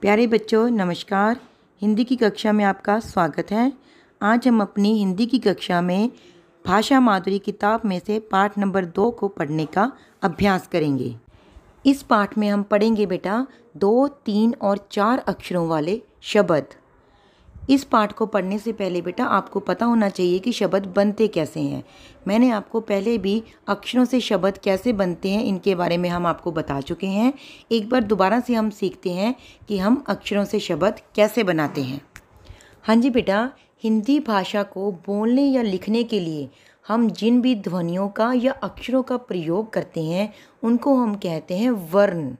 प्यारे बच्चों नमस्कार। हिंदी की कक्षा में आपका स्वागत है। आज हम अपनी हिंदी की कक्षा में भाषा माधुरी किताब में से पाठ नंबर 2 को पढ़ने का अभ्यास करेंगे। इस पाठ में हम पढ़ेंगे बेटा 2, 3 और 4 अक्षरों वाले शब्द। इस पाठ को पढ़ने से पहले बेटा आपको पता होना चाहिए कि शब्द बनते कैसे हैं। मैंने आपको पहले भी अक्षरों से शब्द कैसे बनते हैं इनके बारे में हम आपको बता चुके हैं। एक बार दोबारा से हम सीखते हैं कि हम अक्षरों से शब्द कैसे बनाते हैं। हाँ जी बेटा, हिंदी भाषा को बोलने या लिखने के लिए हम जिन भी ध्वनियों का या अक्षरों का प्रयोग करते हैं उनको हम कहते हैं वर्ण।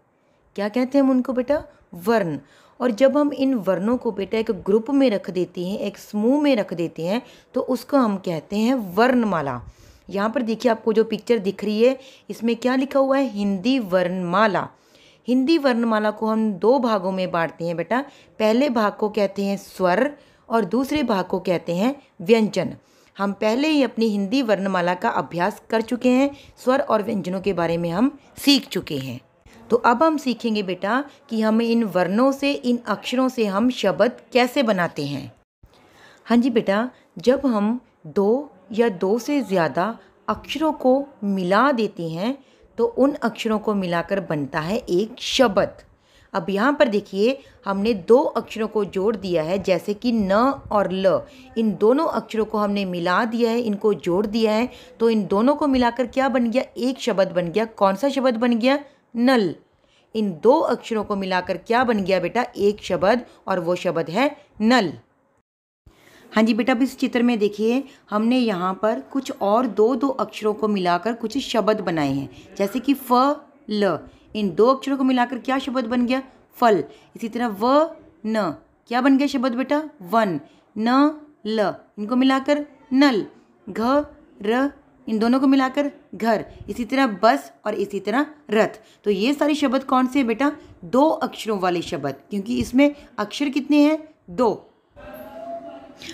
क्या कहते हैं हम उनको बेटा? वर्ण। और जब हम इन वर्णों को बेटा एक ग्रुप में रख देते हैं, एक समूह में रख देते हैं, तो उसको हम कहते हैं वर्णमाला। यहाँ पर देखिए आपको जो पिक्चर दिख रही है इसमें क्या लिखा हुआ है? हिंदी वर्णमाला। हिंदी वर्णमाला को हम 2 भागों में बांटते हैं बेटा। पहले भाग को कहते हैं स्वर और दूसरे भाग को कहते हैं व्यंजन। हम पहले ही अपनी हिंदी वर्णमाला का अभ्यास कर चुके हैं, स्वर और व्यंजनों के बारे में हम सीख चुके हैं। तो अब हम सीखेंगे बेटा कि हमें इन वर्णों से, इन अक्षरों से हम शब्द कैसे बनाते हैं। हाँ जी बेटा, जब हम 2 या 2 से ज़्यादा अक्षरों को मिला देते हैं तो उन अक्षरों को मिलाकर बनता है एक शब्द। अब यहाँ पर देखिए हमने 2 अक्षरों को जोड़ दिया है, जैसे कि न और ल। इन दोनों अक्षरों को हमने मिला दिया है, इनको जोड़ दिया है, तो इन दोनों को मिलाकर क्या बन गया? एक शब्द बन गया। कौन सा शब्द बन गया? नल। इन 2 अक्षरों को मिलाकर क्या बन गया बेटा? एक शब्द, और वो शब्द है नल। हाँ जी बेटा, अब इस चित्र में देखिए हमने यहाँ पर कुछ और 2 अक्षरों को मिलाकर कुछ शब्द बनाए हैं, जैसे कि फ ल। इन 2 अक्षरों को मिलाकर क्या शब्द बन गया? फल। इसी तरह व न, क्या बन गया शब्द बेटा? वन। न ल, इनको मिलाकर नल। घ र, इन दोनों को मिलाकर घर। इसी तरह बस और इसी तरह रथ। तो ये सारे शब्द कौन से हैं बेटा? 2 अक्षरों वाले शब्द, क्योंकि इसमें अक्षर कितने हैं? 2।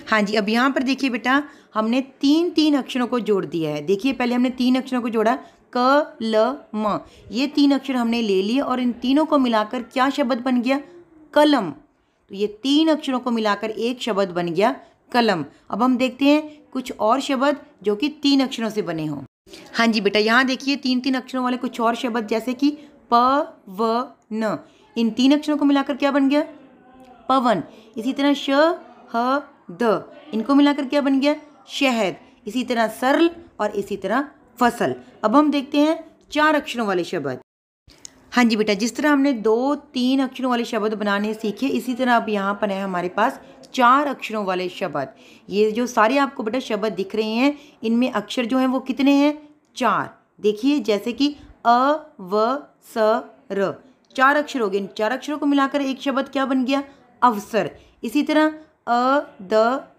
हाँ जी, अब यहाँ पर देखिए बेटा हमने 3 अक्षरों को जोड़ दिया है। देखिए पहले हमने 3 अक्षरों को जोड़ा, क ल म। ये 3 अक्षर हमने ले लिए और इन तीनों को मिलाकर क्या शब्द बन गया? कलम। तो ये 3 अक्षरों को मिलाकर एक शब्द बन गया कलम। अब हम देखते हैं कुछ और शब्द जो कि 3 अक्षरों से बने हों। हाँ जी बेटा, यहाँ देखिए 3 अक्षरों वाले कुछ और शब्द, जैसे कि प व न। इन 3 अक्षरों को मिलाकर क्या बन गया? पवन। इसी तरह श ह द, इनको मिलाकर क्या बन गया? शहद। इसी तरह सरल और इसी तरह फसल। अब हम देखते हैं 4 अक्षरों वाले शब्द। हाँ जी बेटा, जिस तरह हमने 2-3 अक्षरों वाले शब्द बनाने सीखे, इसी तरह अब यहाँ पर है हमारे पास 4 अक्षरों वाले शब्द। ये जो सारे आपको बेटा शब्द दिख रहे हैं, इनमें अक्षर जो हैं वो कितने हैं? 4। देखिए जैसे कि अ व स र, 4 अक्षर हो गए। इन 4 अक्षरों को मिलाकर एक शब्द क्या बन गया? अवसर। इसी तरह अ द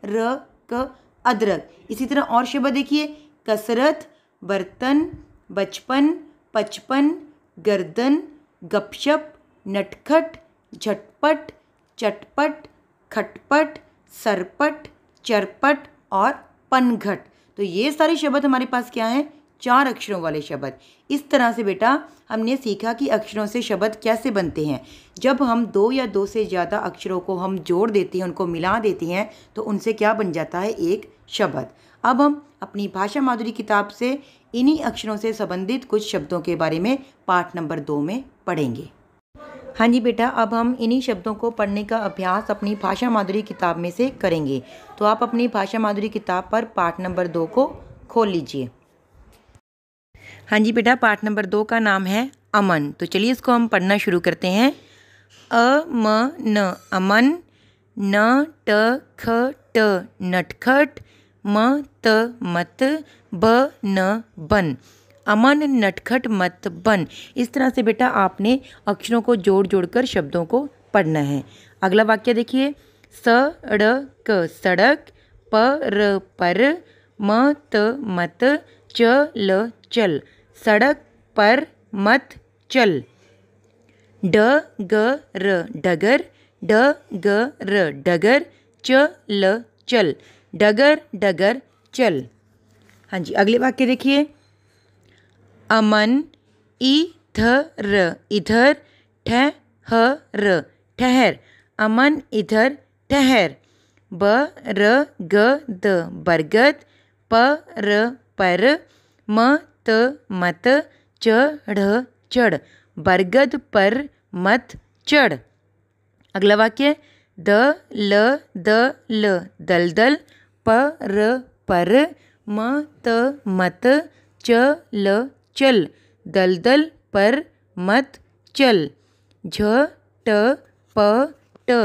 र क, अदरक। इसी तरह और शब्द देखिए, कसरत, बर्तन, बचपन, पचपन, गर्दन, गपशप, नटखट, झटपट, चटपट, खटपट, सरपट, चरपट और पनघट। तो ये सारे शब्द हमारे पास क्या हैं? 4 अक्षरों वाले शब्द। इस तरह से बेटा हमने सीखा कि अक्षरों से शब्द कैसे बनते हैं। जब हम 2 या 2 से ज़्यादा अक्षरों को हम जोड़ देते हैं, उनको मिला देते हैं, तो उनसे क्या बन जाता है? एक शब्द। अब हम अपनी भाषा माधुरी किताब से इन्हीं अक्षरों से संबंधित कुछ शब्दों के बारे में पाठ नंबर 2 में पढ़ेंगे। हाँ जी बेटा, अब हम इन्हीं शब्दों को पढ़ने का अभ्यास अपनी भाषा माधुरी किताब में से करेंगे। तो आप अपनी भाषा माधुरी किताब पर पाठ नंबर 2 को खोल लीजिए। हाँ जी बेटा, पाठ नंबर 2 का नाम है अमन। तो चलिए इसको हम पढ़ना शुरू करते हैं। अ म न, अमन। न ट ख ट, नटखट। म त मत, ब न बन। अमन नटखट मत बन। इस तरह से बेटा आपने अक्षरों को जोड़ जोड़कर शब्दों को पढ़ना है। अगला वाक्य देखिए, सड़क, सड़क। पर, म त मत, चल, चल। सड़क पर मत चल। डगर, डगर। डगर, डगर। चल, चल। डगर, डगर, चल। हाँ जी, अगले वाक्य देखिए, अमन इधर, इधर। ठहर, ठहर। अमन इधर ठहर। ब र ग द बरगद। प र पर। म त मत। चढ़ चढ़। बरगद पर मत चढ़। अगला वाक्य, द ल द ल दलदल। प र पर। म त मत। चल चल। दलदल पर मत चल। झ ट प ट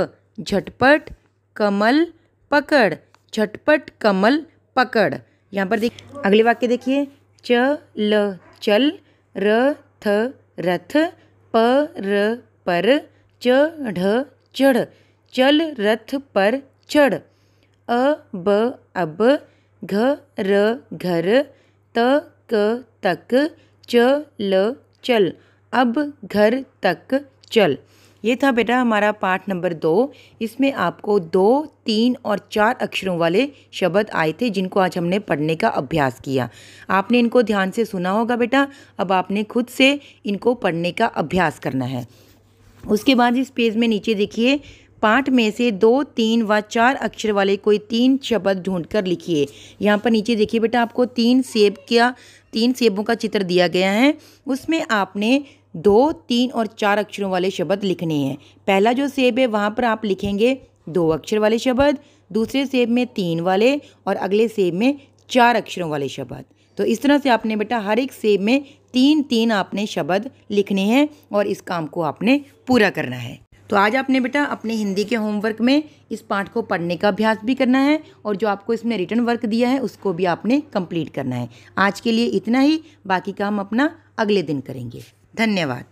झटपट कमल पकड़। झटपट कमल पकड़। यहाँ पर देखिए अगले वाक्य देखिए, चल चल। रथ रथ। प र पर। चढ़ चढ़। चल रथ पर चढ़। अब अब। घर घर। तक तक। चल चल। अब घर तक चल। ये था बेटा हमारा पाठ नंबर 2। इसमें आपको 2, 3 और 4 अक्षरों वाले शब्द आए थे जिनको आज हमने पढ़ने का अभ्यास किया। आपने इनको ध्यान से सुना होगा बेटा। अब आपने खुद से इनको पढ़ने का अभ्यास करना है। उसके बाद इस पेज में नीचे देखिए, पाठ में से 2, 3 व 4 अक्षर वाले कोई 3 शब्द ढूंढकर लिखिए। यहाँ पर नीचे देखिए बेटा, आपको 3 सेबों का चित्र दिया गया है। उसमें आपने 2, 3 और 4 अक्षरों वाले शब्द लिखने हैं। पहला जो सेब है वहाँ पर आप लिखेंगे 2 अक्षर वाले शब्द, दूसरे सेब में 3 वाले और अगले सेब में 4 अक्षरों वाले शब्द। तो इस तरह से आपने बेटा हर एक सेब में 3-3 आपने शब्द लिखने हैं और इस काम को आपने पूरा करना है। तो आज आपने बेटा अपने हिंदी के होमवर्क में इस पाठ को पढ़ने का अभ्यास भी करना है और जो आपको इसमें रिटन वर्क दिया है उसको भी आपने कंप्लीट करना है। आज के लिए इतना ही, बाकी काम अपना अगले दिन करेंगे। धन्यवाद।